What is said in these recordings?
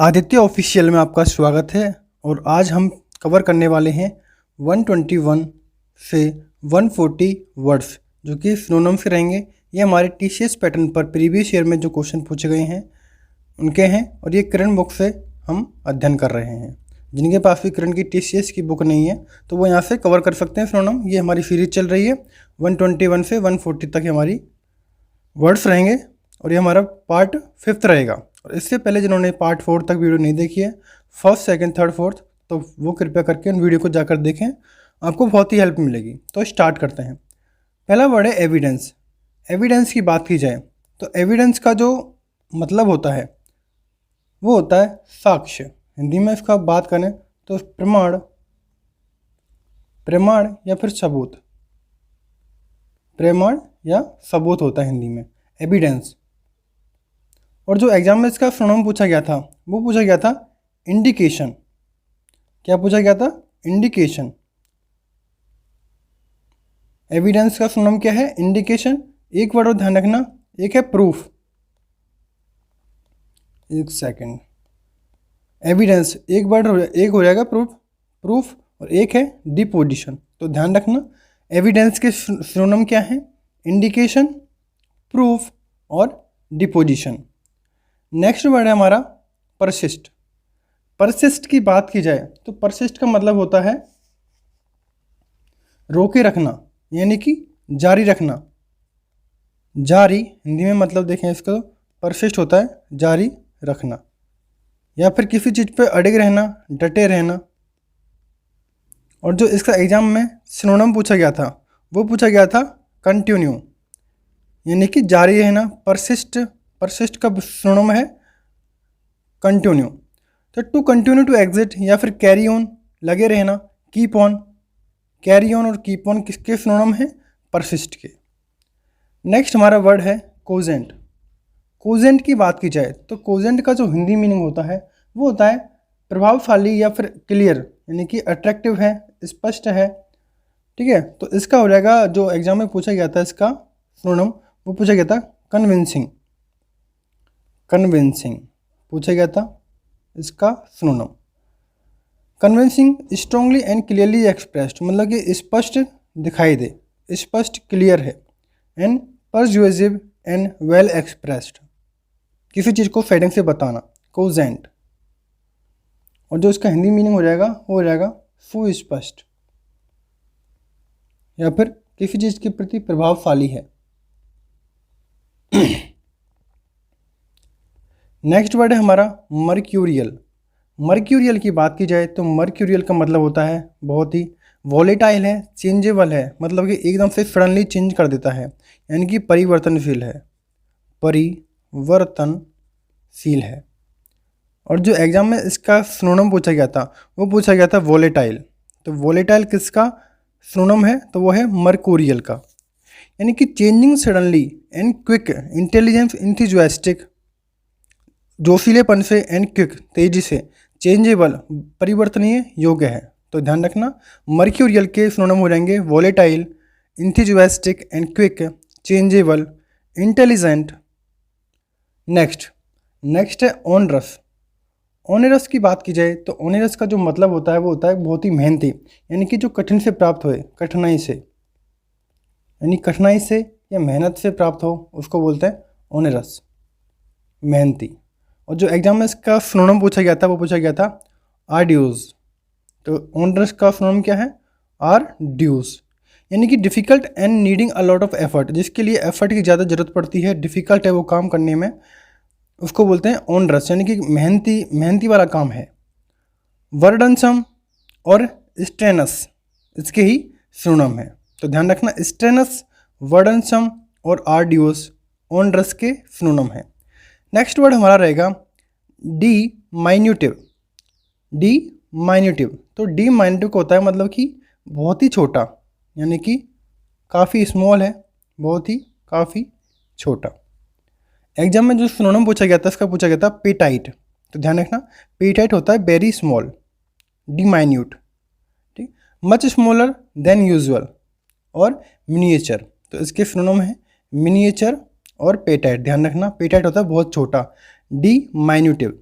Aditya official में आपका स्वागत है और आज हम कवर करने वाले हैं 121 से 140 वर्ड्स जो कि सिनोनिम से रहेंगे। ये हमारे टीसीएस पैटर्न पर प्रीवियस ईयर में जो क्वेश्चन पूछे गए हैं उनके हैं और ये करंट बुक से हम अध्ययन कर रहे हैं। जिनके पास भी करंट की टीसीएस की बुक नहीं है तो वो यहाँ से कवर कर सकते हैं सिनोनिम। ये हमारी सीरीज चल रही है 121 से 140 तक हमारी वर्ड्स रहेंगे और ये हमारा पार्ट 5 रहेगा। और इससे पहले जिन्होंने पार्ट 4 तक वीडियो नहीं देखी है, फर्स्ट सेकंड थर्ड फोर्थ, तो वो कृपया करके उन वीडियो को जाकर देखें, आपको बहुत ही हेल्प मिलेगी। तो स्टार्ट करते हैं। पहला वर्ड है एविडेंस। एविडेंस की बात की जाए तो एविडेंस का जो मतलब होता है वो होता है साक्ष्य। हिंदी में इसका बात करें तो प्रमाण, प्रमाण या फिर सबूत, प्रमाण या सबूत होता है हिंदी में एविडेंस। और जो एग्जाम में इसका सिनोनिम पूछा गया था वो पूछा गया था इंडिकेशन। क्या पूछा गया था? इंडिकेशन। एविडेंस का सिनोनिम क्या है? इंडिकेशन। एक वर्ड और ध्यान रखना, एक है प्रूफ। एक सेकंड, एविडेंस एक वर्ड एक हो जाएगा प्रूफ, प्रूफ, और एक है डिपोजिशन। तो ध्यान रखना एविडेंस के सिनोनिम क्या है? इंडिकेशन, प्रूफ और डिपोजिशन। नेक्स्ट वर्ड है हमारा परसिस्ट। परसिस्ट की बात की जाए तो परसिस्ट का मतलब होता है रोके रखना, यानी कि जारी रखना। जारी हिंदी में मतलब देखें इसको, परसिस्ट होता है जारी रखना या फिर किसी चीज़ पे अड़े रहना, डटे रहना। और जो इसका एग्जाम में सिनोनिम पूछा गया था वो पूछा गया था कंटिन्यू, यानी कि जारी रहना। परसिस्ट, परसिस्ट का सिनोनिम है कंटिन्यू। तो टू कंटिन्यू टू एग्जिट या फिर कैरी ऑन, लगे रहना, कीप ऑन। कैरी ऑन और कीप ऑन किसके सिनोनिम है? परसिस्ट के। नेक्स्ट हमारा वर्ड है कोजेंट। कोजेंट की बात की जाए तो कोजेंट का जो हिंदी मीनिंग होता है वो होता है प्रभावशाली या फिर क्लियर, यानी कि अट्रैक्टिव है, स्पष्ट है। ठीक है, तो इसका हो जाएगा, जो एग्जाम में पूछा गया था इसका सिनोनिम वो पूछा गया था कन्विंसिंग। कन्विंसिंग पूछा गया था इसका synonym. Convincing strongly and clearly expressed, मतलब कि स्पष्ट दिखाई दे, स्पष्ट क्लियर है। And persuasive and well expressed, किसी चीज़ को फेडिंग से बताना, कोजेंट। और जो इसका हिंदी मीनिंग हो जाएगा वो हो जाएगा सुस्पष्ट या फिर किसी चीज़ के प्रति प्रभावशाली है। नेक्स्ट वर्ड है हमारा मर्क्यूरियल। मर्क्यूरियल की बात की जाए तो मर्क्यूरियल का मतलब होता है बहुत ही वॉलेटाइल है, चेंजेबल है, मतलब कि एकदम से सडनली चेंज कर देता है, यानी कि परिवर्तनशील है, परिवर्तनशील है। और जो एग्जाम में इसका सिनोनिम पूछा गया था वो पूछा गया था वॉलेटाइल। तो वॉलेटाइल किसका सिनोनिम है? तो वो है मर्क्यूरियल का, यानी कि changing suddenly and quick, intelligence, enthusiastic, जोशीलेपन से, एंड क्विक, तेजी से, चेंजेबल, परिवर्तनीय योग्य है। तो ध्यान रखना मर्क्यूरियल के सिनोनिम हो जाएंगे volatile, enthusiastic and quick, changeable, intelligent. Next है ऑनरस। ऑनरस की बात की जाए तो ऑनरस का जो मतलब होता है वो होता है बहुत ही मेहनती, यानी कि जो कठिन से प्राप्त होए, कठिनाई से, यानी कठिनाई से या मेहनत से प्राप्त हो उसको बोलते हैं ऑनरस, मेहनती। और जो एग्जाम में इसका सिनोनिम पूछा गया था वो पूछा गया था आर्ड्यूस। तो ऑनरस का सिनोनिम क्या है? आर्ड्यूस, यानी कि difficult and needing a lot of effort, जिसके लिए एफर्ट की ज़्यादा ज़रूरत पड़ती है, डिफ़िकल्ट है वो काम करने में, उसको बोलते हैं ऑनरस, यानी कि मेहनती वाला काम है। वर्डनसम और स्ट्रेनस इसके ही सिनोनिम है। तो ध्यान रखना स्ट्रेनस, वर्डनसम और आर्ड्यूस ऑनरस के सिनोनिम है। नेक्स्ट वर्ड हमारा रहेगा डिमाइन्यूटिव। डिमाइन्यूटिव, तो डिमाइन्यूटिव होता है मतलब कि बहुत ही छोटा, यानी कि काफ़ी स्मॉल है, बहुत ही काफ़ी छोटा। एग्जाम में जो सिनोनिम पूछा गया था इसका पूछा गया था पेटाइट। तो ध्यान रखना पेटाइट होता है वेरी स्मॉल, डिमाइन्यूट, ठीक, मच स्मॉलर देन यूजुअल और मिनिएचर। तो इसके सिनोनिम है मिनिएचर और पेटाइट। ध्यान रखना पेटाइट होता है बहुत छोटा, डिमाइन्यूटिव।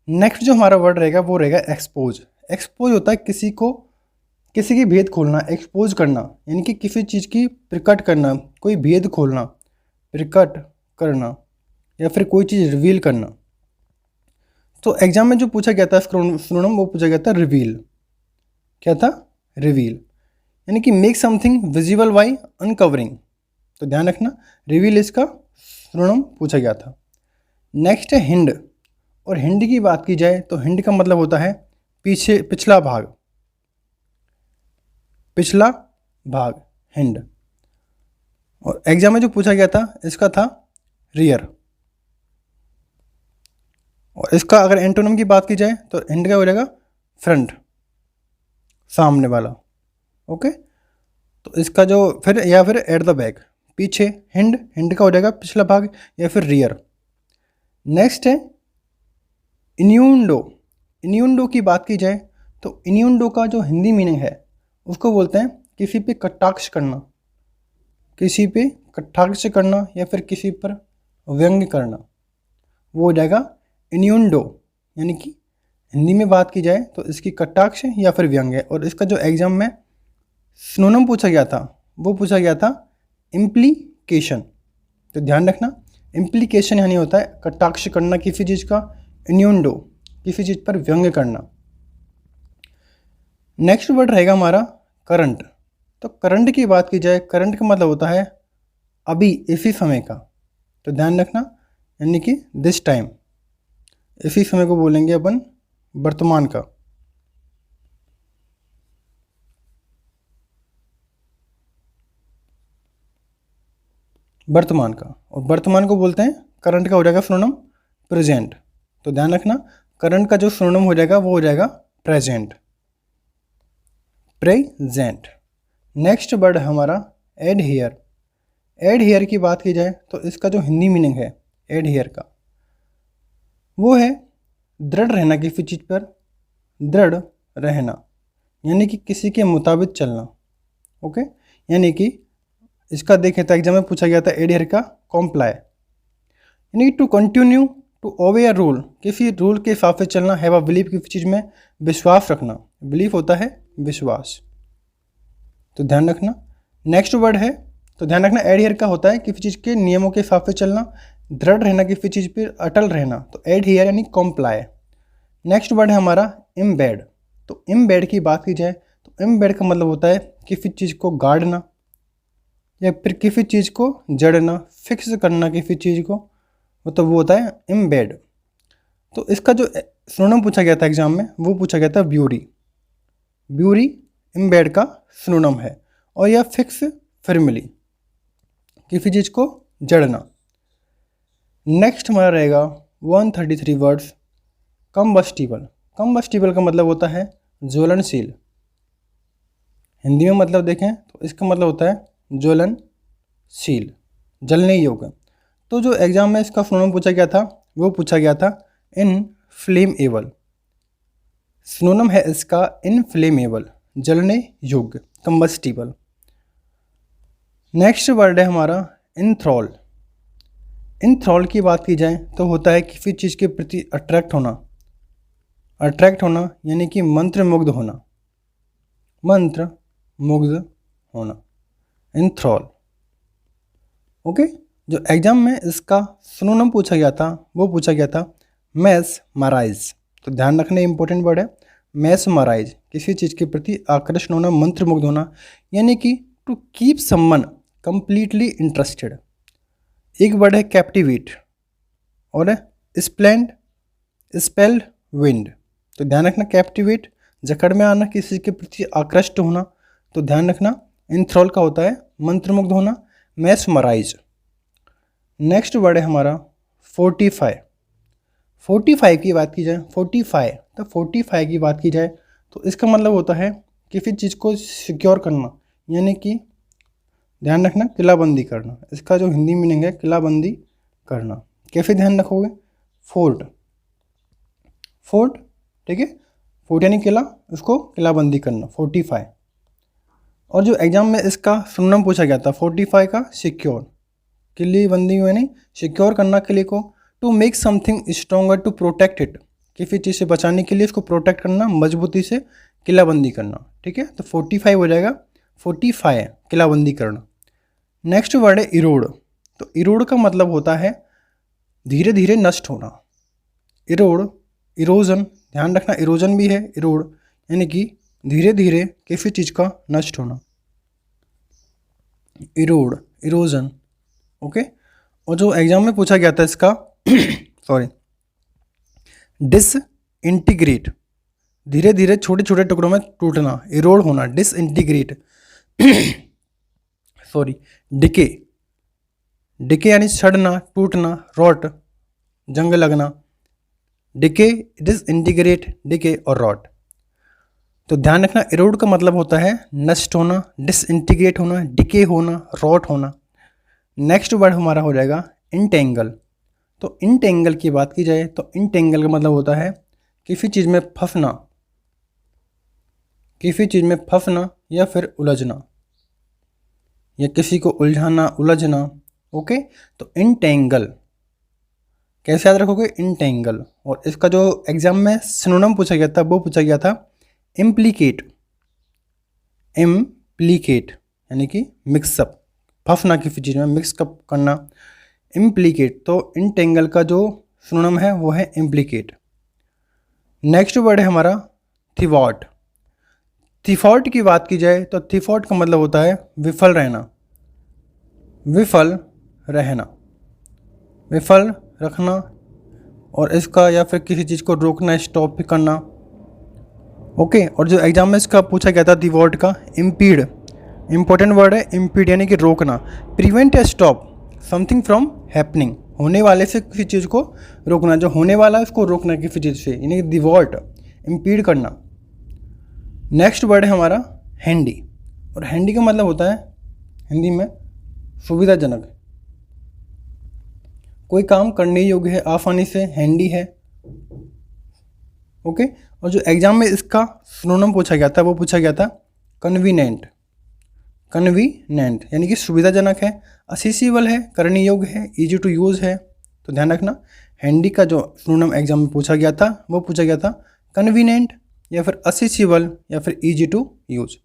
नेक्स्ट जो हमारा वर्ड रहेगा वो रहेगा एक्सपोज। एक्सपोज होता है किसी की भेद खोलना, एक्सपोज करना, यानी कि किसी चीज़ की प्रकट करना, कोई भेद खोलना, प्रकट करना, या फिर कोई चीज़ रिवील करना। तो एग्जाम में जो पूछा गया था सिनोनिम वो पूछा गया था रिवील। क्या था? रिवील, यानी कि make something visible by uncovering. तो ध्यान रखना, रिवील इसका सिनोनिम पूछा गया था। नेक्स्ट है हिंड। और हिंड की बात की जाए तो हिंड का मतलब होता है पीछे, पिछला भाग, पिछला भाग, हिंड। और एग्जाम में जो पूछा गया था इसका था रियर। और इसका अगर एंटोनिम की बात की जाए तो हिंड का हो जाएगा फ्रंट, सामने वाला। ओके, तो इसका जो फिर या फिर एट द बैक, पीछे। हिंड का हो जाएगा पिछला भाग या फिर रियर। नेक्स्ट है इन्यूंडो। इन्यूंडो की बात की जाए तो इन्यूंडो का जो हिंदी मीनिंग है उसको बोलते हैं किसी पे कटाक्ष करना, किसी पे कटाक्ष करना या फिर किसी पर व्यंग्य करना, वो हो जाएगा इन्यूंडो। यानी कि हिंदी में बात की जाए तो इसकी कटाक्ष या फिर व्यंग्य। और इसका जो एग्जाम में सिनोनिम पूछा गया था वो पूछा गया था इम्प्लीकेशन। तो ध्यान रखना, इम्प्लीकेशन यानी होता है कटाक्ष करना किसी चीज़ का, इन्यूंडो किसी चीज़ पर व्यंग्य करना। नेक्स्ट वर्ड रहेगा हमारा करंट। तो करंट की बात की जाए, करंट का मतलब होता है अभी, इसी समय का। तो ध्यान रखना, यानी कि दिस टाइम, इसी समय को बोलेंगे अपन वर्तमान का। वर्तमान का, और वर्तमान को बोलते हैं करंट का हो जाएगा सिनोनिम प्रेजेंट। तो ध्यान रखना, करंट का जो सिनोनिम हो जाएगा वो हो जाएगा प्रेजेंट, प्रेजेंट। नेक्स्ट वर्ड है हमारा एडहियर। एडहियर की बात की जाए तो इसका जो हिंदी मीनिंग है एडहियर का वो है दृढ़ रहना, किसी चीज़ पर दृढ़ रहना, यानी कि किसी के मुताबिक चलना। ओके, यानी कि इसका देखें तो एग्जाम में पूछा गया था एडहियर का कॉम्प्लाई, यानी कि to continue to obey a rule, किसी रूल के हिसाब से चलना। हैव अ बिलीव, किसी चीज़ में विश्वास रखना। बिलीफ होता है विश्वास, तो ध्यान रखना। नेक्स्ट वर्ड है, तो ध्यान रखना एडहियर का होता है किसी चीज़ के नियमों के हिसाब से चलना, दृढ़ रहना, किसी चीज़ पर अटल रहना। तो एडहियर यानी कॉम्प्लाई। नेक्स्ट वर्ड है हमारा इम्बेड। तो इम्बेड की बात की जाए तो इम्बेड का मतलब होता है किसी चीज़ को गाड़ना या फिर किसी चीज़ को जड़ना, फिक्स करना किसी चीज़ को, मतलब वो होता है इम्बेड। तो इसका जो सिनोनिम पूछा गया था एग्जाम में वो पूछा गया था ब्यूरी। ब्यूरी इम्बेड का सिनोनिम है, और यह फिक्स फर्मली, किसी चीज़ को जड़ना। नेक्स्ट हमारा रहेगा 133 वर्ड्स कम्बस्टिबल। कम्बस्टिबल का मतलब होता है ज्वलनशील। हिंदी में मतलब देखें तो इसका मतलब होता है ज्वलनशील, जलने योग्य। तो जो एग्जाम में इसका सिनोनिम पूछा गया था वो पूछा गया था इनफ्लेमेबल। सिनोनिम है इसका इनफ्लेमेबल, जलने योग्य, कम्बस्टिबल। नेक्स्ट वर्ड है हमारा इंथ्रॉल। इंथ्रॉल की बात की जाए तो होता है किसी चीज़ के प्रति अट्रैक्ट होना, अट्रैक्ट होना यानी कि मंत्रमुग्ध होना, मंत्रमुग्ध होना, इंथ्रॉल। ओके, जो एग्जाम में इसका सिनोनिम पूछा गया था वो पूछा गया था मेस्मराइज। तो ध्यान रखने इंपॉर्टेंट वर्ड है मेस्मराइज, किसी चीज़ के प्रति आकर्षण होना, मंत्रमुग्ध होना, यानी कि to keep someone completely interested. एक वर्ड है कैप्टिवेट और स्प्लेंड, स्पेल्ड विंड। तो ध्यान रखना, कैप्टिवेट जकड़ में आना, किसी के प्रति आकृष्ट होना। तो ध्यान रखना इंथ्रॉल का होता है मंत्रमुग्ध होना, मेस्मराइज। नेक्स्ट वर्ड है हमारा 45। 45 की बात की जाए, 45 तो 45 की बात की जाए तो इसका मतलब होता है किसी चीज़ को सिक्योर करना, यानी कि ध्यान रखना किलाबंदी करना। इसका जो हिंदी मीनिंग है किलाबंदी करना। कैसे ध्यान रखोगे? फोर्ट, फोर्ट, ठीक है, फोर्ट यानी किला, उसको किलाबंदी करना, 45। और जो एग्जाम में इसका सिनोनिम पूछा गया था 45 का सिक्योर, किले बंदी यानी सिक्योर करना किले को, to make something stronger, to protect it, किसी चीज़ से बचाने के लिए इसको प्रोटेक्ट करना, मजबूती से किलाबंदी करना। ठीक है, तो 45 हो जाएगा, 45 किलाबंदी करना। नेक्स्ट वर्ड है इरोड। तो इरोड का मतलब होता है धीरे धीरे नष्ट होना। इरोड, इरोजन, ध्यान रखना इरोजन भी है इरोड, यानी कि धीरे धीरे किसी चीज़ का नष्ट होना। इरोड, इरोजन। ओके, और जो एग्जाम में पूछा गया था इसका सॉरी, डिसइंटीग्रेट, धीरे धीरे छोटे छोटे टुकड़ों में टूटना, इरोड होना, डिसइंटीग्रेट सॉरी, डिके, डिके यानी सड़ना, टूटना, रॉट, जंग लगना, डिके, डिसइंटीग्रेट, डिके और रॉट। तो ध्यान रखना इरोड का मतलब होता है नष्ट होना, डिसइंटीग्रेट होना, डिके होना, रॉट होना। नेक्स्ट वर्ड हमारा हो जाएगा इंटेंगल। तो इंटेंगल की बात की जाए तो इंटेंगल का मतलब होता है किसी चीज़ में फंसना, किसी चीज़ में फंसना या फिर उलझना, या किसी को उलझाना, उलझना। ओके, तो इंटेंगल कैसे याद रखोगे, इंटेंगल। और इसका जो एग्जाम में सिनोनिम पूछा गया था वो पूछा गया था इम्प्लीकेट, इम्प्लीकेट यानी कि मिक्सअप, फंसना किसी चीज़ में, मिक्सअप करना, इम्प्लीकेट। तो इंटेंगल का जो सिनोनिम है वो है इम्प्लीकेट। नेक्स्ट वर्ड है हमारा थिवॉट। थिफॉट की बात की जाए तो थिफॉट का मतलब होता है विफल रहना, विफल रहना, विफल रखना, और इसका या फिर किसी चीज़ को रोकना, स्टॉप भी करना। ओके, और जो एग्जाम में इसका पूछा गया था थिवॉट का, इम्पीड, इंपॉर्टेंट वर्ड है इम्पीड यानी कि रोकना, प्रिवेंट या स्टॉप समथिंग फ्रॉम हैपनिंग, होने वाले से किसी चीज़ को रोकना, जो होने वाला है उसको रोकना किसी चीज़ से, यानी कि थिवॉट, इम्पीड करना। नेक्स्ट वर्ड है हमारा हैंडी, और हैंडी का मतलब होता है हिंदी में सुविधाजनक, कोई काम करने योग्य है, आसानी से, हैंडी है। ओके, और जो एग्जाम में इसका सिनोनिम पूछा गया था वो पूछा गया था कन्वीनिएंट, कन्वीनिएंट यानी कि सुविधाजनक है, असेसिबल है, करने योग्य है, इजी टू यूज़ है। तो ध्यान रखना हैंडी का जो सिनोनिम एग्जाम में पूछा गया था वो पूछा गया था कन्वीनिएंट या फिर असेसिबल या फिर इजी टू यूज।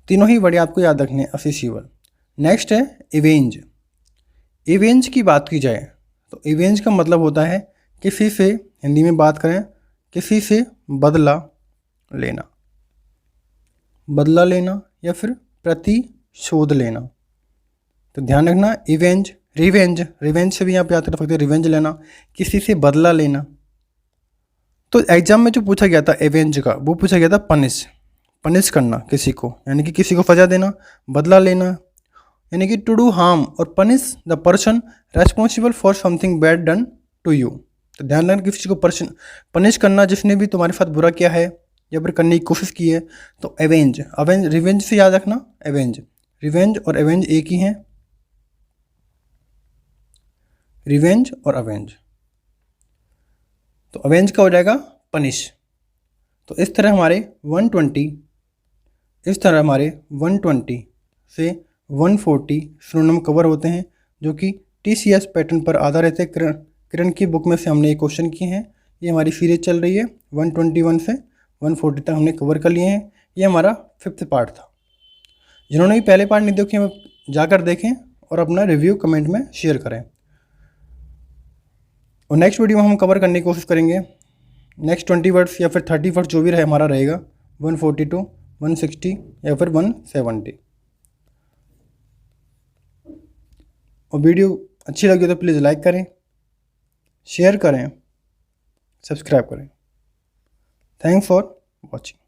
तीनों ही वर्ड आपको याद रखने, असेसिबल। नेक्स्ट है इवेंज। इवेंज की बात की जाए तो इवेंज का मतलब होता है किसी से, हिंदी में बात करें, किसी से बदला लेना, बदला लेना या फिर प्रतिशोध लेना। तो ध्यान रखना इवेंज, रिवेंज, रिवेंज से भी यहाँ पे याद कर सकते हैं, रिवेंज लेना, किसी से बदला लेना। तो एग्जाम में जो पूछा गया था एवेंज का वो पूछा गया था पनिश, पनिश करना किसी को, यानी कि किसी को सजा देना, बदला लेना, यानी कि टू डू हार्म और punish the person responsible for something bad done to you. तो ध्यान रखना किसी को पनिश करना जिसने भी तुम्हारे साथ बुरा किया है या फिर करने की कोशिश की है। तो एवेंज, अवेंज, रिवेंज से याद रखना एवेंज, रिवेंज और एवेंज एक ही हैं, रिवेंज और अवेंज। तो अवेंज का हो जाएगा पनिश। तो इस तरह हमारे 120 से 140 सिनोनिम कवर होते हैं जो कि TCS पैटर्न पर आधारित है। किरण की बुक में से हमने ये क्वेश्चन किए हैं। ये हमारी सीरीज चल रही है, 121 से 140 तक हमने कवर कर लिए हैं। ये हमारा 5th पार्ट था। जिन्होंने भी पहले पार्ट नहीं देखे वो जाकर देखें और अपना रिव्यू कमेंट में शेयर करें। और नेक्स्ट वीडियो में हम कवर करने की कोशिश करेंगे नेक्स्ट 20 वर्ड्स या फिर 30 वर्ड्स जो भी रहे हमारा रहेगा, 142, 160 या फिर 170। और वीडियो अच्छी लगी तो प्लीज़ लाइक करें, शेयर करें, सब्सक्राइब करें। Thanks for watching.